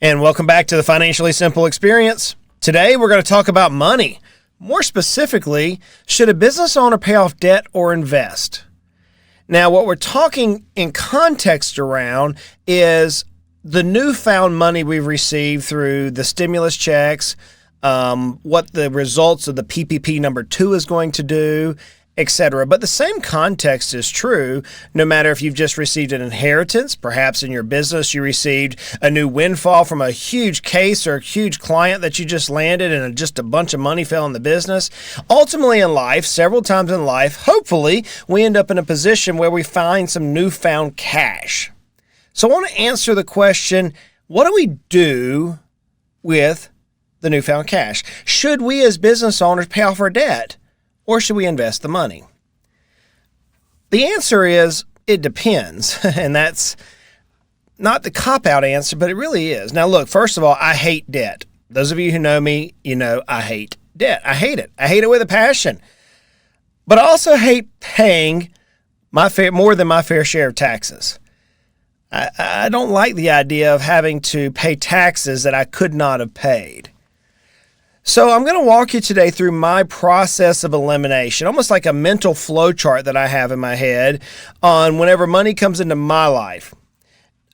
And welcome back to the Financially Simple Experience. Today we're going to talk about money. More specifically, should a business owner pay off debt or invest? Now, what we're talking in context around is the newfound money we've received through the stimulus checks, what the results of the PPP number 2 is going to do, etc. But the same context is true no matter if you've just received an inheritance. Perhaps in your business you received a new windfall from a huge case or a huge client that you just landed and just a bunch of money fell in the business. Ultimately in life, several times in life, hopefully we end up in a position where we find some newfound cash. So I want to answer the question, what do we do with the newfound cash? Should we as business owners pay off our debt? Or should we invest the money? The answer is, it depends. And that's not the cop-out answer, but it really is. Now, look, first of all, I hate debt. Those of you who know me, you know I hate debt. I hate it. I hate it with a passion. But I also hate paying more than my fair share of taxes. I don't like the idea of having to pay taxes that I could not have paid. So I'm going to walk you today through my process of elimination, almost like a mental flow chart that I have in my head on whenever money comes into my life.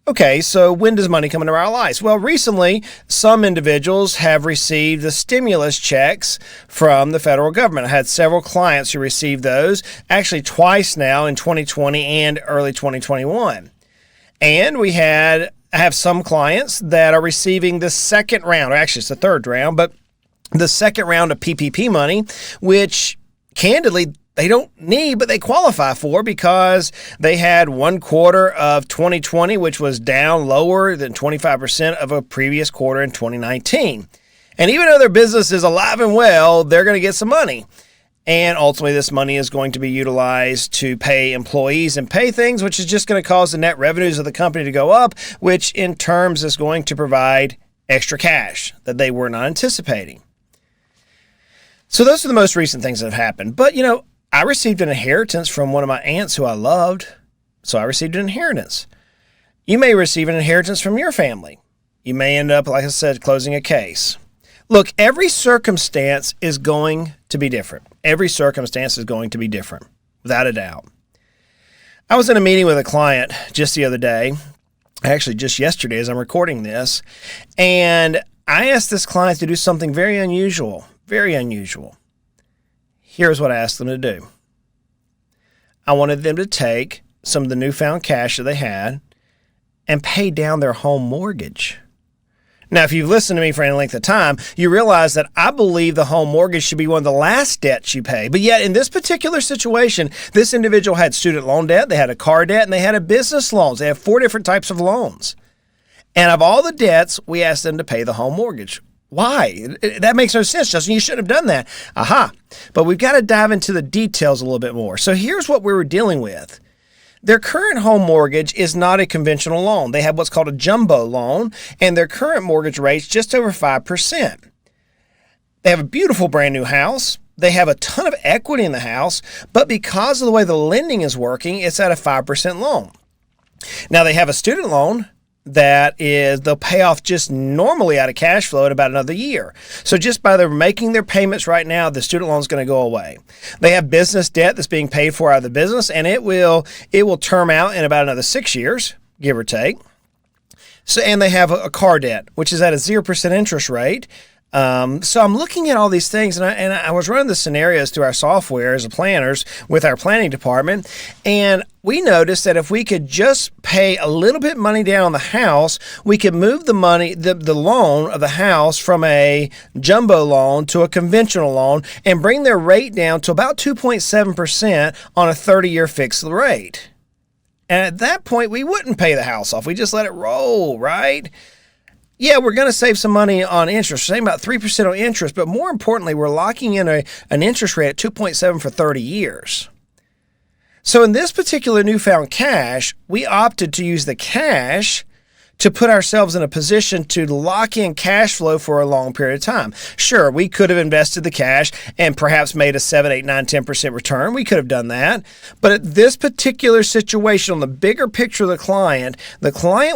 Okay, so when does money come into our lives? Well, recently, some individuals have received the stimulus checks from the federal government. I had several clients who received those, actually twice now in 2020 and early 2021. And I have some clients that are receiving the second round, or actually it's the third round, but the second round of PPP money, which candidly they don't need, but they qualify for because they had one quarter of 2020, which was down lower than 25% of a previous quarter in 2019. And even though their business is alive and well, they're going to get some money. And ultimately, this money is going to be utilized to pay employees and pay things, which is just going to cause the net revenues of the company to go up, which in terms is going to provide extra cash that they were not anticipating. So those are the most recent things that have happened. But, I received an inheritance from one of my aunts who I loved. So I received an inheritance. You may receive an inheritance from your family. You may end up, like I said, closing a case. Look, every circumstance is going to be different. Every circumstance is going to be different, without a doubt. I was in a meeting with a client just the other day, actually just yesterday as I'm recording this, and I asked this client to do something very unusual. Very unusual. Here's what I asked them to do. I wanted them to take some of the newfound cash that they had and pay down their home mortgage. Now, if you've listened to me for any length of time, you realize that I believe the home mortgage should be one of the last debts you pay. But yet, in this particular situation, this individual had student loan debt, they had a car debt, and they had a business loans. They have 4 different types of loans. And of all the debts, we asked them to pay the home mortgage. Why? That makes no sense, Justin. You shouldn't have done that. Aha. But we've got to dive into the details a little bit more. So here's what we were dealing with. Their current home mortgage is not a conventional loan. They have what's called a jumbo loan, and their current mortgage rate's just over 5%. They have a beautiful brand new house. They have a ton of equity in the house, but because of the way the lending is working, it's at a 5% loan. Now they have a student loan they'll pay off just normally out of cash flow in about another year. So just by them making their payments right now, the student loan is going to go away. They have business debt that's being paid for out of the business, and it will term out in about another 6 years, give or take. So, and they have a car debt, which is at a 0% interest rate. So I'm looking at all these things, and I was running the scenarios through our software as planners with our planning department, and we noticed that if we could just pay a little bit money down on the house, we could move the money, the loan of the house from a jumbo loan to a conventional loan and bring their rate down to about 2.7% on a 30-year fixed rate. And at that point, we wouldn't pay the house off. We just let it roll, right? Yeah, we're going to save some money on interest, saving about 3% on interest, but more importantly, we're locking in an interest rate at 2.7 for 30 years. So in this particular newfound cash, we opted to use the cash to put ourselves in a position to lock in cash flow for a long period of time. Sure, we could have invested the cash and perhaps made a 7, 8, 9, 10% return. We could have done that. But at this particular situation, on the bigger picture of the client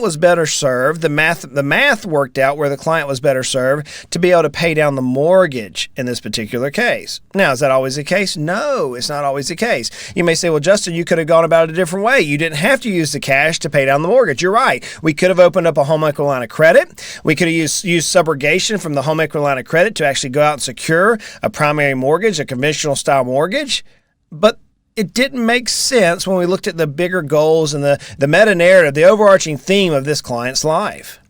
was better served. The math worked out where the client was better served to be able to pay down the mortgage in this particular case. Now, is that always the case? No, it's not always the case. You may say, well, Justin, you could have gone about it a different way. You didn't have to use the cash to pay down the mortgage. You're right. We could have opened up a home equity line of credit. We could have used subrogation from the home equity line of credit to actually go out and secure a primary mortgage, a conventional style mortgage. But it didn't make sense when we looked at the bigger goals and the meta narrative, the overarching theme of this client's life.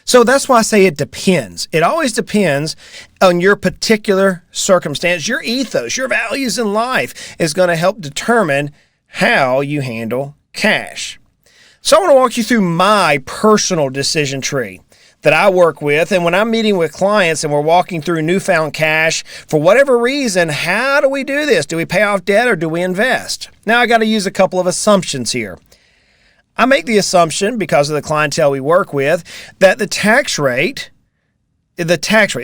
So that's why I say it depends. It always depends on your particular circumstance. Your ethos, your values in life is going to help determine how you handle cash. So I want to walk you through my personal decision tree that I work with. And when I'm meeting with clients and we're walking through newfound cash, for whatever reason, how do we do this? Do we pay off debt or do we invest? Now, I got to use a couple of assumptions here. I make the assumption, because of the clientele we work with, that the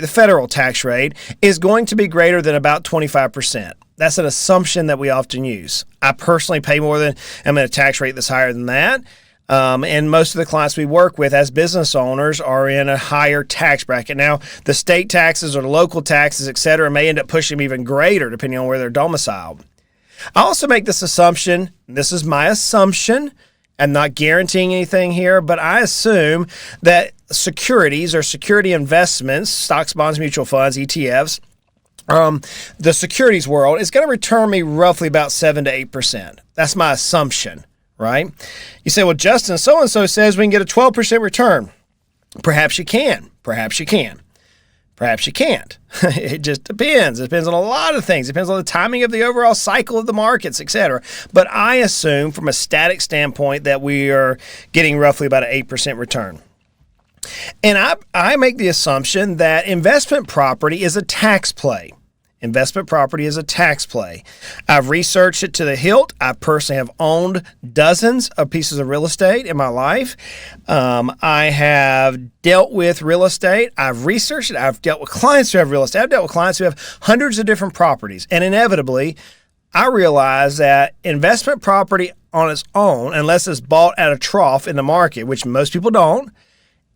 federal tax rate is going to be greater than about 25%. That's an assumption that we often use. I personally pay more than, I'm at a tax rate that's higher than that. And most of the clients we work with as business owners are in a higher tax bracket. Now, the state taxes or the local taxes, et cetera, may end up pushing them even greater depending on where they're domiciled. I also make this assumption, this is my assumption, I'm not guaranteeing anything here, but I assume that securities or security investments, stocks, bonds, mutual funds, ETFs, the securities world is going to return me roughly about 7 to 8%. That's my assumption. Right? You say, well, Justin, so-and-so says we can get a 12% return. Perhaps you can. Perhaps you can. Perhaps you can't. It just depends. It depends on a lot of things. It depends on the timing of the overall cycle of the markets, etc. But I assume from a static standpoint that we are getting roughly about an 8% return. And I make the assumption that investment property is a tax play. Investment property is a tax play. I've researched it to the hilt. I personally have owned dozens of pieces of real estate in my life. I have dealt with real estate. I've researched it. I've dealt with clients who have real estate. I've dealt with clients who have hundreds of different properties. And inevitably, I realize that investment property on its own, unless it's bought at a trough in the market, which most people don't,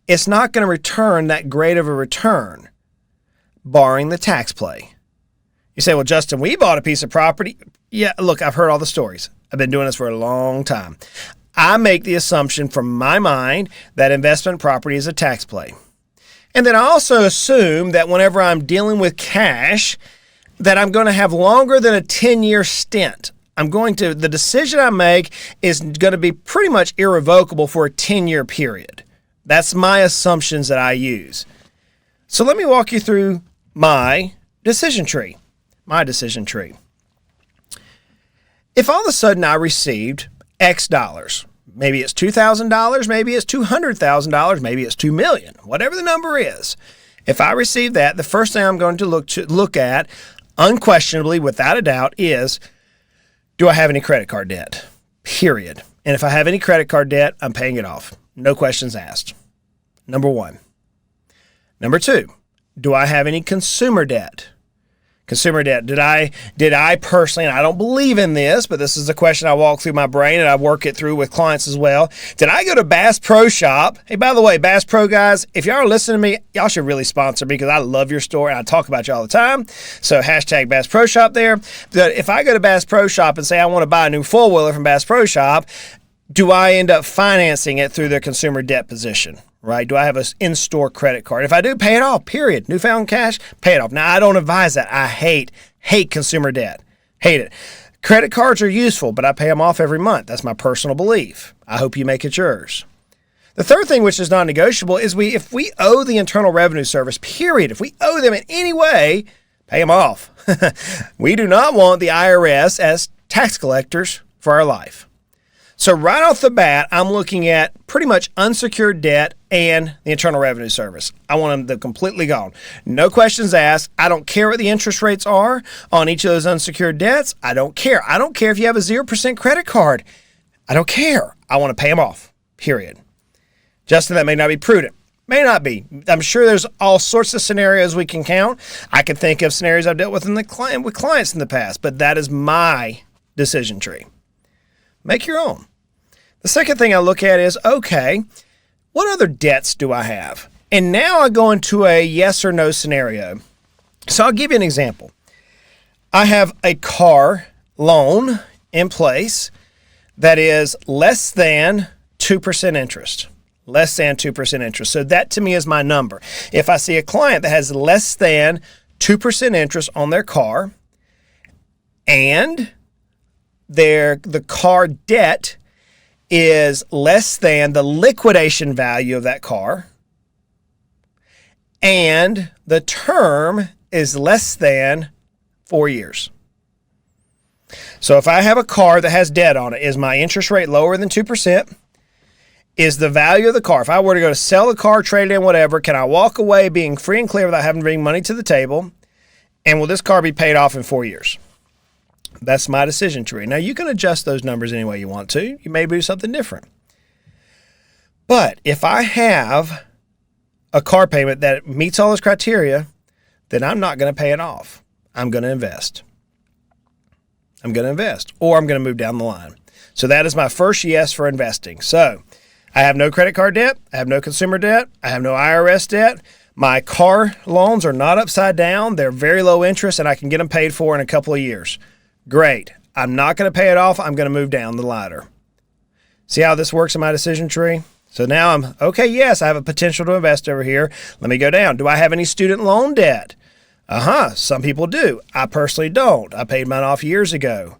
it's not going to return that great of a return, barring the tax play. You say, well, Justin, we bought a piece of property. Yeah, look, I've heard all the stories. I've been doing this for a long time. I make the assumption from my mind that investment property is a tax play. And then I also assume that whenever I'm dealing with cash, that I'm going to have longer than a 10-year stint. The decision I make is going to be pretty much irrevocable for a 10-year period. That's my assumptions that I use. So let me walk you through my decision tree. If all of a sudden I received X dollars, maybe it's $2,000, maybe it's $200,000, maybe it's $2 million, whatever the number is. If I receive that, the first thing I'm going to look at, unquestionably, without a doubt, is, do I have any credit card debt? Period. And if I have any credit card debt, I'm paying it off. No questions asked. Number one. Number two, do I have any consumer debt? Consumer debt. Did I personally, and I don't believe in this, but this is the question I walk through my brain and I work it through with clients as well. Did I go to Bass Pro Shop? Hey, by the way, Bass Pro guys, if y'all are listening to me, y'all should really sponsor me because I love your store and I talk about you all the time. So hashtag Bass Pro Shop there. If I go to Bass Pro Shop and say I want to buy a new four-wheeler from Bass Pro Shop, do I end up financing it through their consumer debt position? Right? Do I have an in-store credit card? If I do, pay it off, period. Newfound cash, pay it off. Now, I don't advise that. I hate consumer debt. Hate it. Credit cards are useful, but I pay them off every month. That's my personal belief. I hope you make it yours. The third thing, which is non-negotiable, is if we owe the Internal Revenue Service, period, if we owe them in any way, pay them off. We do not want the IRS as tax collectors for our life. So right off the bat, I'm looking at pretty much unsecured debt and the Internal Revenue Service. I want them completely gone. No questions asked. I don't care what the interest rates are on each of those unsecured debts. I don't care. I don't care if you have a 0% credit card. I don't care. I want to pay them off, period. Justin, that may not be prudent. May not be. I'm sure there's all sorts of scenarios we can count. I can think of scenarios I've dealt with with clients in the past, but that is my decision tree. Make your own. The second thing I look at is, okay, what other debts do I have? And now I go into a yes or no scenario. So I'll give you an example. I have a car loan in place that is less than 2% interest. Less than 2% interest. So that to me is my number. If I see a client that has less than 2% interest on their car and the car debt is less than the liquidation value of that car and the term is less than 4 years. So if I have a car that has debt on it, is my interest rate lower than 2%? Is the value of the car, if I were to go to sell the car, trade it in, whatever, can I walk away being free and clear without having to bring money to the table? And will this car be paid off in 4 years? That's my decision tree. Now, you can adjust those numbers any way you want to. You may do something different. But if I have a car payment that meets all those criteria, then I'm not going to pay it off. I'm going to invest. I'm going to invest, or I'm going to move down the line. So that is my first yes for investing. So I have no credit card debt. I have no consumer debt. I have no IRS debt. My car loans are not upside down. They're very low interest, and I can get them paid for in a couple of years. Great. I'm not going to pay it off. I'm going to move down the ladder. See how this works in my decision tree? So now I'm, okay, yes, I have a potential to invest over here. Let me go down. Do I have any student loan debt? Some people do. I personally don't. I paid mine off years ago,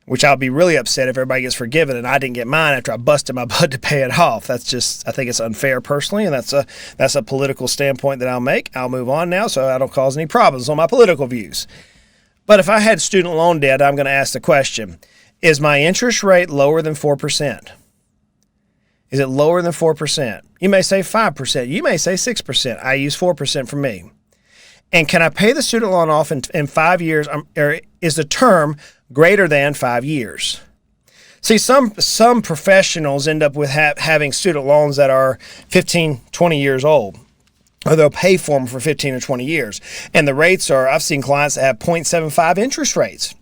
which I'll be really upset if everybody gets forgiven and I didn't get mine after I busted my butt to pay it off. That's just, I think it's unfair personally, and that's a political standpoint that I'll make. I'll move on now so I don't cause any problems on my political views. But if I had student loan debt, I'm going to ask the question, is my interest rate lower than 4%? Is it lower than 4%? You may say 5%. You may say 6%. I use 4% for me. And can I pay the student loan off in 5 years, or is the term greater than 5 years? See, some professionals end up with having student loans that are 15, 20 years old, or they'll pay for them for 15 or 20 years. And the rates are, I've seen clients that have 0.75 interest rates.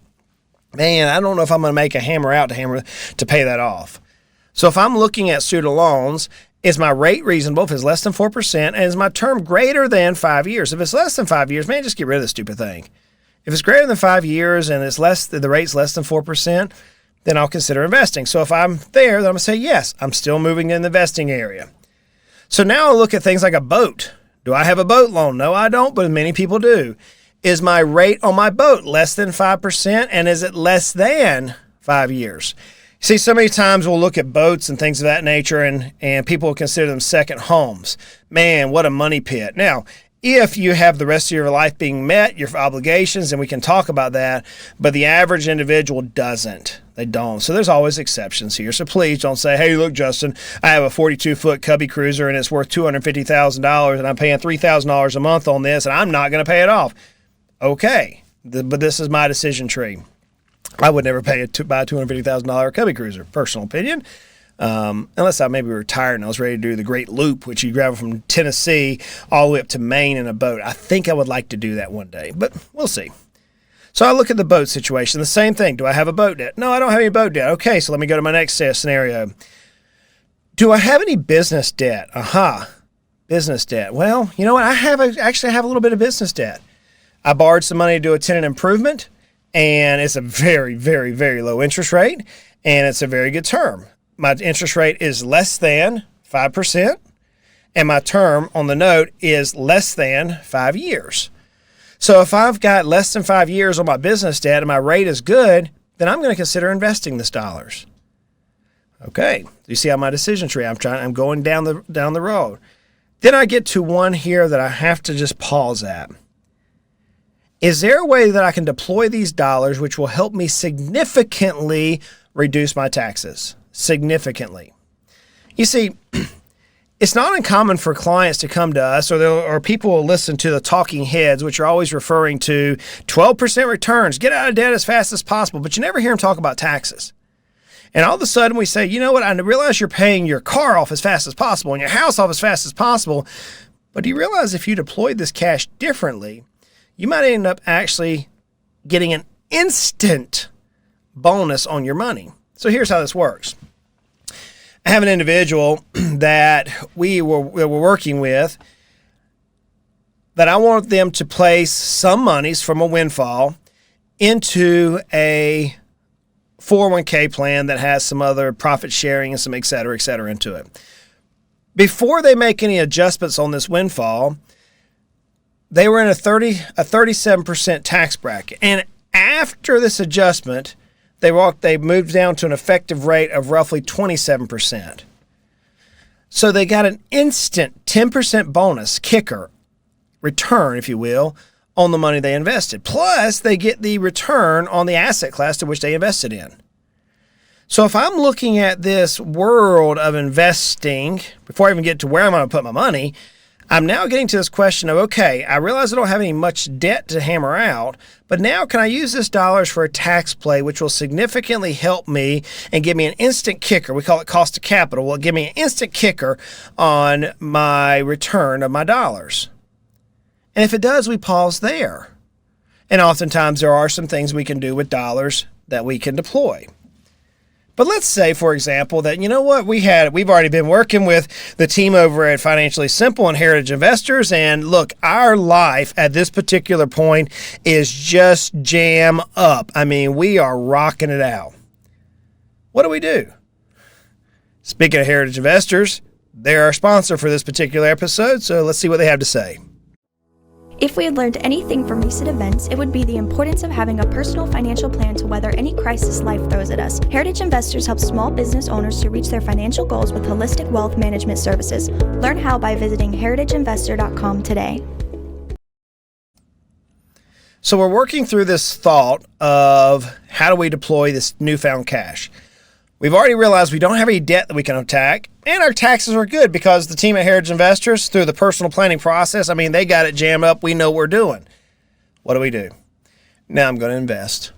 Man, I don't know if I'm going to make a hammer to pay that off. So if I'm looking at student loans, is my rate reasonable if it's less than 4%? And is my term greater than 5 years? If it's less than 5 years, man, just get rid of the stupid thing. If it's greater than 5 years and the rate's less than 4%, then I'll consider investing. So if I'm there, then I'm going to say, yes, I'm still moving in the investing area. So now I'll look at things like a boat. Do I have a boat loan? No, I don't, but many people do. Is my rate on my boat less than 5%? And is it less than 5 years? See, so many times we'll look at boats and things of that nature, and people will consider them second homes. Man, what a money pit. Now, if you have the rest of your life being met, your obligations, and we can talk about that, but the average individual doesn't. They don't. So there's always exceptions here. So please don't say, hey, look, Justin, I have a 42-foot Cubby Cruiser, and it's worth $250,000, and I'm paying $3,000 a month on this, and I'm not going to pay it off. Okay, but this is my decision tree. I would never buy a $250,000 Cubby Cruiser, personal opinion, unless I maybe retired and I was ready to do the Great Loop, which you travel from Tennessee all the way up to Maine in a boat. I think I would like to do that one day, but we'll see. So I look at the boat situation. The same thing. Do I have a boat debt? No, I don't have any boat debt. Okay, so let me go to my next scenario. Do I have any business debt? Business debt. Well, you know what? I actually have a little bit of business debt. I borrowed some money to do a tenant improvement, and it's a very, very, very low interest rate, and it's a very good term. My interest rate is less than 5%, and my term on the note is less than 5 years. So if I've got less than 5 years on my business debt and my rate is good, then I'm going to consider investing this dollars. Okay, you see how my decision tree, I'm going down the road. Then I get to one here that I have to just pause at. Is there a way that I can deploy these dollars which will help me significantly reduce my taxes? Significantly. You see, it's not uncommon for clients to come to us, or people will listen to the talking heads, which are always referring to 12% returns, get out of debt as fast as possible, but you never hear them talk about taxes. And all of a sudden we say, you know what, I realize you're paying your car off as fast as possible and your house off as fast as possible, but do you realize if you deployed this cash differently, you might end up actually getting an instant bonus on your money? So here's how this works. I have an individual that we were working with that I want them to place some monies from a windfall into a 401k plan that has some other profit sharing and some et cetera into it. Before they make any adjustments on this windfall, they were in a 37% tax bracket. And after this adjustment, they moved down to an effective rate of roughly 27%. So they got an instant 10% bonus kicker return, if you will, on the money they invested. Plus, they get the return on the asset class to which they invested in. So if I'm looking at this world of investing, before I even get to where I'm going to put my money, I'm now getting to this question of, okay, I realize I don't have any much debt to hammer out, but now can I use this dollars for a tax play, which will significantly help me and give me an instant kicker? We call it cost of capital. Will give me an instant kicker on my return of my dollars. And if it does, we pause there. And oftentimes there are some things we can do with dollars that we can deploy. But let's say, for example, that, you know what, we've already been working with the team over at Financially Simple and Heritage Investors, and look, our life at this particular point is just jam up. I mean, we are rocking it out. What do we do? Speaking of Heritage Investors, they're our sponsor for this particular episode, so let's see what they have to say. If we had learned anything from recent events, it would be the importance of having a personal financial plan to weather any crisis life throws at us. Heritage Investors helps small business owners to reach their financial goals with holistic wealth management services. Learn how by visiting heritageinvestor.com today. So we're working through this thought of how do we deploy this newfound cash. We've already realized we don't have any debt that we can attack, and our taxes are good because the team at Heritage Investors, through the personal planning process, I mean, they got it jammed up. We know what we're doing. What do? Now I'm going to invest.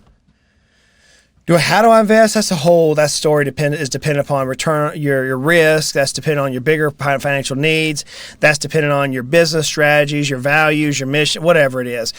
How do I invest? That story is dependent upon return, your risk. That's dependent on your bigger financial needs. That's dependent on your business strategies, your values, your mission, whatever it is.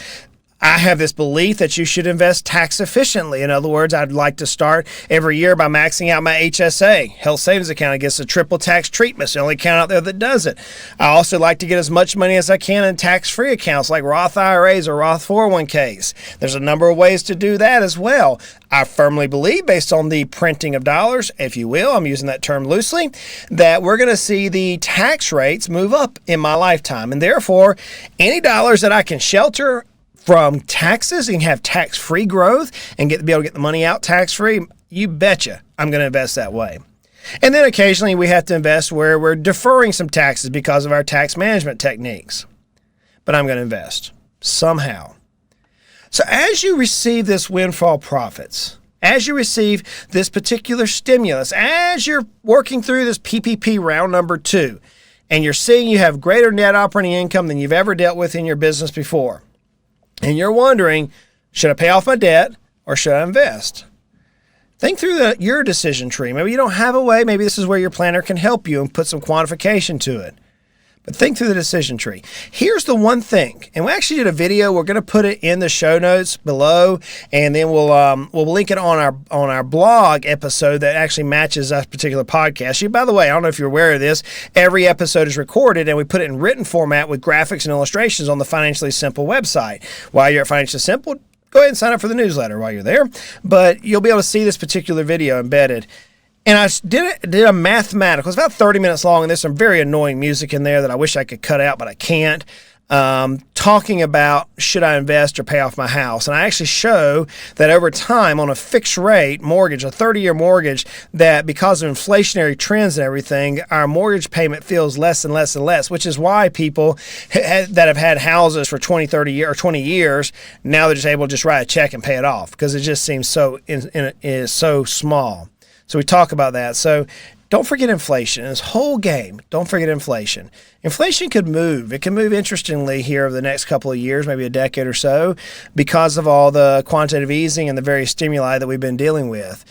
I have this belief that you should invest tax efficiently. In other words, I'd like to start every year by maxing out my HSA, health savings account. It gets a triple tax treatment. It's the only account out there that does it. I also like to get as much money as I can in tax-free accounts like Roth IRAs or Roth 401ks. There's a number of ways to do that as well. I firmly believe, based on the printing of dollars, if you will, I'm using that term loosely, that we're going to see the tax rates move up in my lifetime. And therefore, any dollars that I can shelter from taxes and have tax-free growth and be able to get the money out tax-free, you betcha I'm going to invest that way. And then occasionally we have to invest where we're deferring some taxes because of our tax management techniques. But I'm going to invest somehow. So as you receive this windfall profits, as you receive this particular stimulus, as you're working through this PPP round number 2, and you're seeing you have greater net operating income than you've ever dealt with in your business before, and you're wondering, should I pay off my debt or should I invest? Think through your decision tree. Maybe you don't have a way. Maybe this is where your planner can help you and put some quantification to it. But think through the decision tree. Here's the one thing, and we actually did a video. We're going to put it in the show notes below, and then we'll link it on our blog episode that actually matches that particular podcast. By the way, I don't know if you're aware of this. Every episode is recorded, and we put it in written format with graphics and illustrations on the Financially Simple website. While you're at Financially Simple, go ahead and sign up for the newsletter while you're there. But you'll be able to see this particular video embedded. And I did a mathematical. It's about 30 minutes long, and there's some very annoying music in there that I wish I could cut out, but I can't. Talking about should I invest or pay off my house. And I actually show that over time on a fixed rate mortgage, a 30-year mortgage, that because of inflationary trends and everything, our mortgage payment feels less and less and less, which is why people that have had houses for 20, 30 years or 20 years, now they're just able to just write a check and pay it off because it just seems is so small. So we talk about that. So don't forget inflation. In this whole game, don't forget inflation. Inflation could move. It can move interestingly here over the next couple of years, maybe a decade or so, because of all the quantitative easing and the various stimuli that we've been dealing with.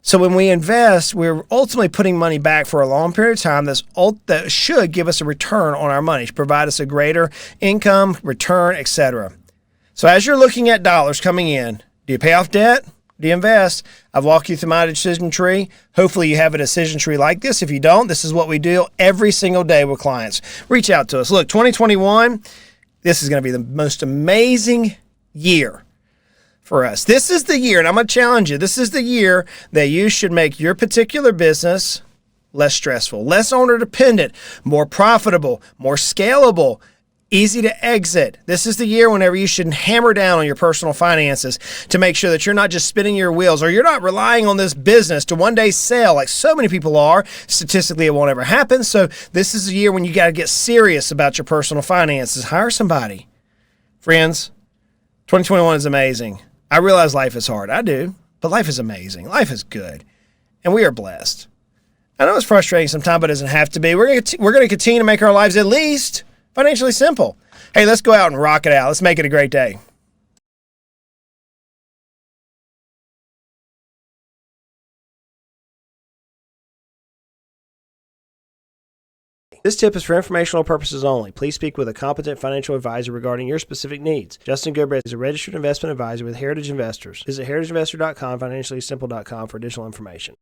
So when we invest, we're ultimately putting money back for a long period of time that should give us a return on our money, provide us a greater income, return, etc. So as you're looking at dollars coming in, do you pay off debt? Do you invest? I've walked you through my decision tree. Hopefully you have a decision tree like this. If you don't, this is what we do every single day with clients. Reach out to us. Look, 2021, this is going to be the most amazing year for us. This is the year, and I'm going to challenge you. This is the year that you should make your particular business less stressful, less owner dependent, more profitable, more scalable, easy to exit. This is the year whenever you should hammer down on your personal finances to make sure that you're not just spinning your wheels or you're not relying on this business to one day sell like so many people are. Statistically, it won't ever happen. So this is the year when you got to get serious about your personal finances. Hire somebody. Friends, 2021 is amazing. I realize life is hard. I do. But life is amazing. Life is good. And we are blessed. I know it's frustrating sometimes, but it doesn't have to be. We're going to continue to make our lives at least financially simple. Hey, let's go out and rock it out. Let's make it a great day. This tip is for informational purposes only. Please speak with a competent financial advisor regarding your specific needs. Justin Goodbread is a registered investment advisor with Heritage Investors. Visit heritageinvestor.com, financiallysimple.com for additional information.